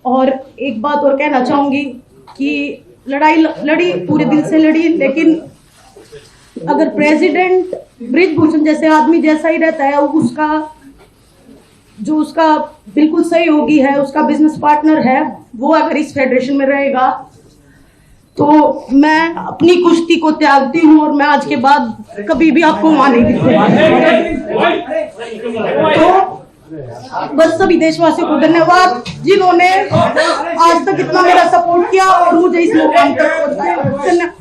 और एक बात और कहना चाहूंगी कि लड़ाई लड़ी, पूरे दिल से लड़ी, लेकिन अगर प्रेसिडेंट बृजभूषण जैसे आदमी जैसा ही रहता है, उसका बिल्कुल सहयोगी है, उसका बिजनेस पार्टनर है, वो अगर इस फेडरेशन में रहेगा तो मैं अपनी कुश्ती को त्यागती हूँ और मैं आज के बाद कभी भी आपको वहां नहीं दिखूंगा। तो बस सभी देशवासियों को धन्यवाद जिन्होंने आज तक इतना मेरा सपोर्ट किया और मुझे इस मुकाम तक पहुंचाया।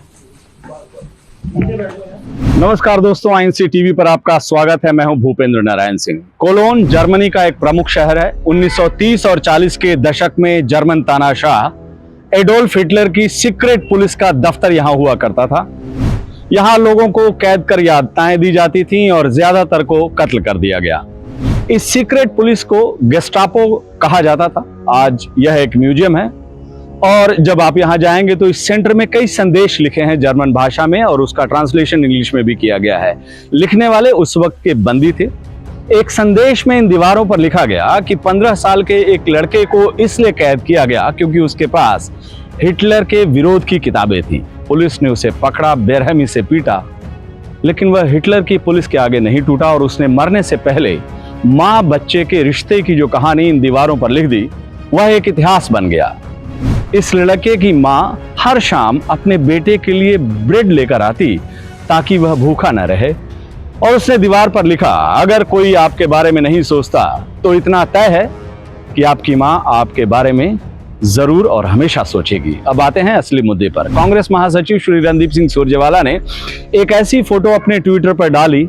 नमस्कार दोस्तों, आईएनसी टीवी पर आपका स्वागत है। मैं हूं भूपेंद्र नारायण सिंह। कोलोन जर्मनी का एक प्रमुख शहर है। 1930 और 40 के दशक में जर्मन तानाशाह एडोल्फ हिटलर की सीक्रेट पुलिस का दफ्तर यहां हुआ करता था। यहां लोगों को कैद कर यातनाएं दी जाती थीं और ज्यादातर को कत्ल कर दिया गया। इस सीक्रेट पुलिस को गेस्टापो कहा जाता था। आज यह एक म्यूजियम है और जब आप यहां जाएंगे तो इस सेंटर में कई संदेश लिखे हैं जर्मन भाषा में और उसका ट्रांसलेशन इंग्लिश में भी किया गया है। लिखने वाले उस वक्त के बंदी थे। एक संदेश में इन दीवारों पर लिखा गया कि 15 साल के एक लड़के को इसलिए कैद किया गया क्योंकि उसके पास हिटलर के विरोध की किताबें थीं। पुलिस ने उसे पकड़ा, बेरहमी से पीटा, लेकिन वह हिटलर की पुलिस के आगे नहीं टूटा और उसने मरने से पहले माँ बच्चे के रिश्ते की जो कहानी इन दीवारों पर लिख दी, वह एक इतिहास बन गया। इस लड़के की माँ हर शाम अपने बेटे के लिए ब्रेड लेकर आती ताकि वह भूखा न रहे, और उसने दीवार पर लिखा, अगर कोई आपके बारे में नहीं सोचता तो इतना तय है कि आपकी माँ आपके बारे में जरूर और हमेशा सोचेगी। अब आते हैं असली मुद्दे पर। कांग्रेस महासचिव श्री रणदीप सिंह सुरजेवाला ने एक ऐसी फोटो अपने ट्विटर पर डाली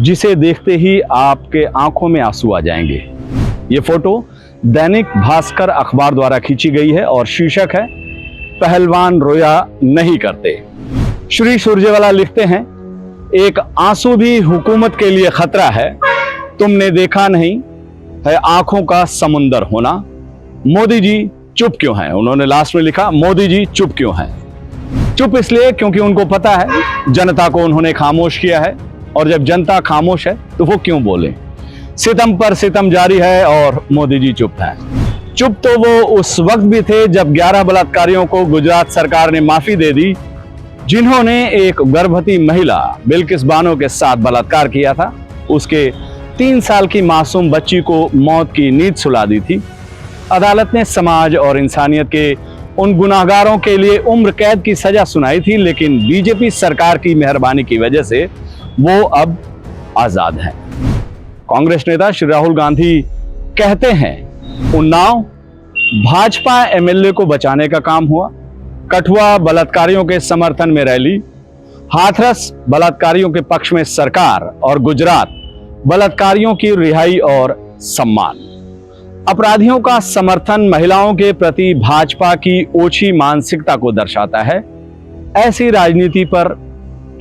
जिसे देखते ही आपके आंखों में आंसू आ जाएंगे। ये फोटो दैनिक भास्कर अखबार द्वारा खींची गई है और शीर्षक है, पहलवान रोया नहीं करते। श्री सुरजेवाला लिखते हैं, एक आंसू भी हुकूमत के लिए खतरा है। तुमने देखा नहीं है आंखों का समुंदर होना। मोदी जी चुप क्यों हैं? उन्होंने लास्ट में लिखा, मोदी जी चुप क्यों हैं? चुप इसलिए क्योंकि उनको पता है जनता को उन्होंने खामोश किया है, और जब जनता खामोश है तो वो क्यों बोले। सितम पर सितम जारी है और मोदी जी चुप हैं। चुप तो वो उस वक्त भी थे जब 11 बलात्कारियों को गुजरात सरकार ने माफी दे दी, जिन्होंने एक गर्भवती महिला बिल्किस बानो के साथ बलात्कार किया था। उसके 3 साल की मासूम बच्ची को मौत की नींद सुला दी थी। अदालत ने समाज और इंसानियत के उन गुनाहगारों के लिए उम्र कैद की सजा सुनाई थी, लेकिन बीजेपी सरकार की मेहरबानी की वजह से वो अब आजाद हैं। कांग्रेस नेता श्री राहुल गांधी कहते हैं, उन्नाव भाजपा एमएलए को बचाने का काम हुआ, कठुआ बलात्कारियों के समर्थन में रैली, हाथरस बलात्कारियों के पक्ष में सरकार, और गुजरात बलात्कारियों की रिहाई और सम्मान। अपराधियों का समर्थन महिलाओं के प्रति भाजपा की ओछी मानसिकता को दर्शाता है। ऐसी राजनीति पर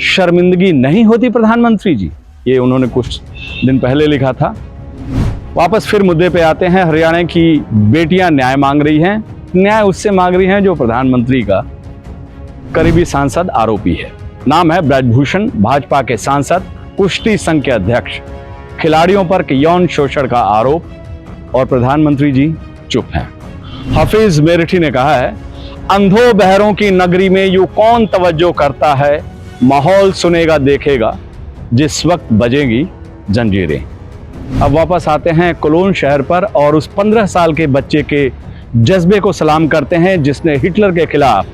शर्मिंदगी नहीं होती प्रधानमंत्री जी? ये उन्होंने कुछ दिन पहले लिखा था। वापस फिर मुद्दे पे आते हैं। हरियाणा की बेटियां न्याय मांग रही हैं। न्याय उससे मांग रही हैं जो प्रधानमंत्री का करीबी सांसद आरोपी है। नाम है ब्रजभूषण, भाजपा के सांसद, कुश्ती संघ के अध्यक्ष। खिलाड़ियों पर यौन शोषण का आरोप, और प्रधानमंत्री जी चुप हैं। हफीज मेरठी ने कहा है, अंधों बहरों की नगरी में यूं कौन तवज्जो करता है, माहौल सुनेगा देखेगा जिस वक्त बजेंगी जंजीरें। अब वापस आते हैं कोलोन शहर पर और उस 15 साल के बच्चे के जज्बे को सलाम करते हैं जिसने हिटलर के खिलाफ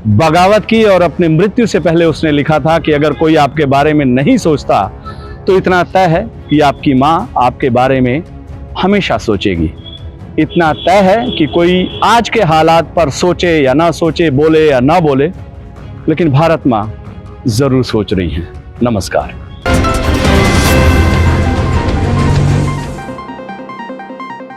बगावत की और अपने मृत्यु से पहले उसने लिखा था कि अगर कोई आपके बारे में नहीं सोचता तो इतना तय है कि आपकी माँ आपके बारे में हमेशा सोचेगी। इतना तय है कि कोई आज के हालात पर सोचे या ना सोचे, बोले या ना बोले, लेकिन भारत माँ जरूर सोच रही हैं। नमस्कार।